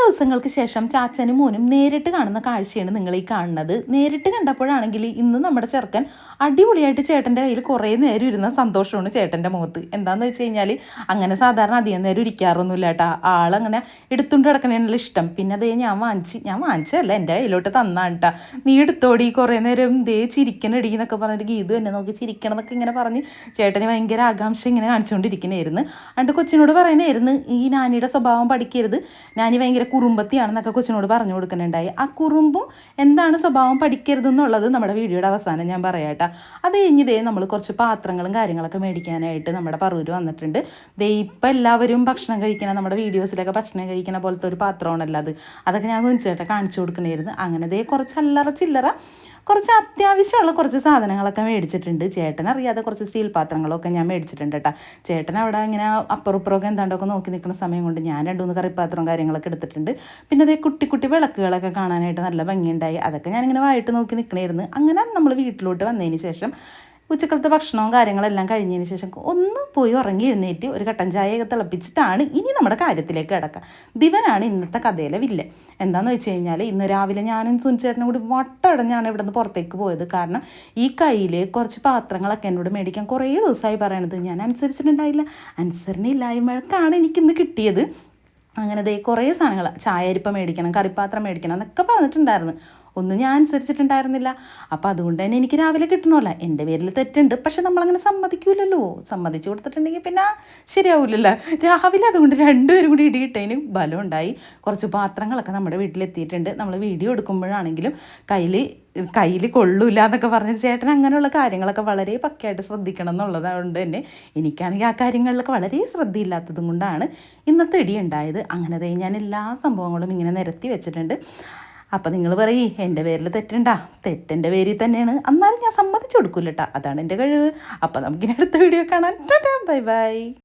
ദിവസങ്ങൾക്ക് ശേഷം ചാച്ചനും മോനും നേരിട്ട് കാണുന്ന കാഴ്ചയാണ് നിങ്ങൾ ഈ കാണുന്നത്. നേരിട്ട് കണ്ടപ്പോഴാണെങ്കിൽ ഇന്ന് നമ്മുടെ ചെറുക്കൻ അടിപൊളിയായിട്ട് ചേട്ടൻ്റെ കയ്യിൽ കുറേ നേരം ഇരുന്ന സന്തോഷമാണ് ചേട്ടൻ്റെ മുഖത്ത്. എന്താണെന്ന് വെച്ച് കഴിഞ്ഞാൽ അങ്ങനെ സാധാരണ അധികം നേരം ഇരിക്കാറൊന്നുമില്ല കേട്ടോ. ആളങ്ങനെ എടുത്തുകൊണ്ട് കിടക്കണേനുള്ള ഇഷ്ടം. പിന്നെ അതേ ഞാൻ വാങ്ങിച്ചതല്ല, എൻ്റെ കയ്യിലോട്ട് തന്നാണ് കേട്ടോ. നീ എടുത്തോടി കുറേ നേരം ദേ ചിരിക്കണടി എന്നൊക്കെ പറഞ്ഞിട്ട് ഗീതു എന്നെ നോക്കി ചിരിക്കണം എന്നൊക്കെ ഇങ്ങനെ പറഞ്ഞ് ചേട്ടന് ഭയങ്കര ആകാംക്ഷ ഇങ്ങനെ കാണിച്ചുകൊണ്ടിരിക്കണായിരുന്നു. അതുകൊണ്ട് കൊച്ചിനോട് പറയണായിരുന്നു ഈ നാനിയുടെ സ്വഭാവം പഠിക്കരുത്, നാനി ഭയങ്കര കുറുമ്പത്തിയാണെന്നൊക്കെ കൊച്ചിനോട് പറഞ്ഞു കൊടുക്കുന്നുണ്ടായി. ആ കുറുമ്പും എന്താണ് സ്വഭാവം പഠിക്കരുതെന്നുള്ളത് നമ്മുടെ വീഡിയോയുടെ അവസാനം ഞാൻ പറയാട്ടോ. അത് കഴിഞ്ഞ് നമ്മൾ കുറച്ച് പാത്രങ്ങളും കാര്യങ്ങളൊക്കെ മേടിക്കാനായിട്ട് നമ്മുടെ പറൂര് വന്നിട്ടുണ്ട്. ഇപ്പം എല്ലാവരും ഭക്ഷണം കഴിക്കണം, നമ്മുടെ വീഡിയോസിലൊക്കെ ഭക്ഷണം കഴിക്കണ പോലത്തെ ഒരു പാത്രമാണല്ലോ അത്. അതൊക്കെ ഞാൻ കുഞ്ചേട്ടൻ കാണിച്ചു കൊടുക്കണമായിരുന്നു. അങ്ങനെ കുറച്ച് അല്ലറ ചില്ലറ കുറച്ച് അത്യാവശ്യമുള്ള കുറച്ച് സാധനങ്ങളൊക്കെ മേടിച്ചിട്ടുണ്ട്. ചേട്ടൻ അറിയാതെ കുറച്ച് സ്റ്റീൽ പാത്രങ്ങളൊക്കെ ഞാൻ മേടിച്ചിട്ടുണ്ട് കേട്ടോ. ചേട്ടൻ അവിടെ ഇങ്ങനെ അപ്പുറപ്പുറമൊക്കെ എന്താണ്ടൊക്കെ നോക്കി നിൽക്കുന്ന സമയം കൊണ്ട് ഞാൻ 2-3 കറിപ്പാത്രവും കാര്യങ്ങളൊക്കെ എടുത്തിട്ടുണ്ട്. പിന്നെ അതേ കുട്ടി കുട്ടി വിളക്കുകളൊക്കെ കാണാനായിട്ട് നല്ല ഭംഗിയുണ്ടായി. അതൊക്കെ ഞാനിങ്ങനെ വായിട്ട് നോക്കി നിൽക്കണമായിരുന്നു. അങ്ങനെ നമ്മൾ വീട്ടിലോട്ട് വന്നതിന് ശേഷം ഉച്ചക്കലത്തെ ഭക്ഷണവും കാര്യങ്ങളെല്ലാം കഴിഞ്ഞതിന് ശേഷം ഒന്ന് പോയി ഉറങ്ങി എഴുന്നേറ്റ് ഒരു കട്ടൻ ചായയൊക്കെ തിളപ്പിച്ചിട്ടാണ് ഇനി നമ്മുടെ കാര്യത്തിലേക്ക് കിടക്കുക. ദിവനാണ് ഇന്നത്തെ കഥയിലെ വില്ലൻ. എന്താണെന്ന് വെച്ച് കഴിഞ്ഞാൽ ഇന്ന് രാവിലെ ഞാനും സുനിച്ചേട്ടനും കൂടി വട്ടടഞ്ഞാണ് ഇവിടെ നിന്ന് പുറത്തേക്ക് പോയത്. കാരണം ഈ കയ്യിൽ കുറച്ച് പാത്രങ്ങളൊക്കെ എന്നോട് മേടിക്കാൻ കുറേ ദിവസമായി പറയണത്. ഞാൻ അനുസരിച്ചിട്ടുണ്ടായില്ല. അനുസരണയില്ലായ്മക്കാണ് എനിക്കിന്ന് കിട്ടിയത്. അങ്ങനെ കുറേ സാധനങ്ങൾ, ചായ അരിപ്പ മേടിക്കണം, കറിപ്പാത്രം മേടിക്കണം എന്നൊക്കെ പറഞ്ഞിട്ടുണ്ടായിരുന്നു. ഒന്നും ഞാൻ അനുസരിച്ചിട്ടുണ്ടായിരുന്നില്ല. അപ്പോൾ അതുകൊണ്ട് തന്നെ എനിക്ക് രാവിലെ കിട്ടണമല്ല. എൻ്റെ പേരിൽ തെറ്റുണ്ട്, പക്ഷെ നമ്മളങ്ങനെ സമ്മതിക്കൂലല്ലോ. സമ്മതിച്ച് കൊടുത്തിട്ടുണ്ടെങ്കിൽ പിന്നെ ശരിയാവില്ലല്ലോ. രാവിലെ അതുകൊണ്ട് രണ്ടുപേരും കൂടി ഇടിയിട്ടതിന് ബലം ഉണ്ടായി. കുറച്ച് പാത്രങ്ങളൊക്കെ നമ്മുടെ വീട്ടിലെത്തിയിട്ടുണ്ട്. നമ്മൾ വീഡിയോ എടുക്കുമ്പോഴാണെങ്കിലും കയ്യിൽ കൊള്ളൂല എന്നൊക്കെ പറഞ്ഞ ചേട്ടൻ അങ്ങനെയുള്ള കാര്യങ്ങളൊക്കെ വളരെ പക്കയായിട്ട് ശ്രദ്ധിക്കണം എന്നുള്ളതുകൊണ്ട് തന്നെ എനിക്കാണെങ്കിൽ ആ കാര്യങ്ങളിലൊക്കെ വളരെ ശ്രദ്ധയില്ലാത്തതും കൊണ്ടാണ് ഇന്നത്തെ ഇടി ഉണ്ടായത്. അങ്ങനെ ഞാൻ എല്ലാ സംഭവങ്ങളും ഇങ്ങനെ നിരത്തി വെച്ചിട്ടുണ്ട്. അപ്പം നിങ്ങൾ പറയും എൻ്റെ പേരിൽ തെറ്റെൻ്റെ പേരിൽ തന്നെയാണ്, എന്നാലും ഞാൻ സമ്മതിച്ചു കൊടുക്കൂല കേട്ടോ. അതാണ് എൻ്റെ കഴിവ്. അപ്പം നമുക്കിനി അടുത്ത വീഡിയോ കാണാൻ. Tata, bye bye.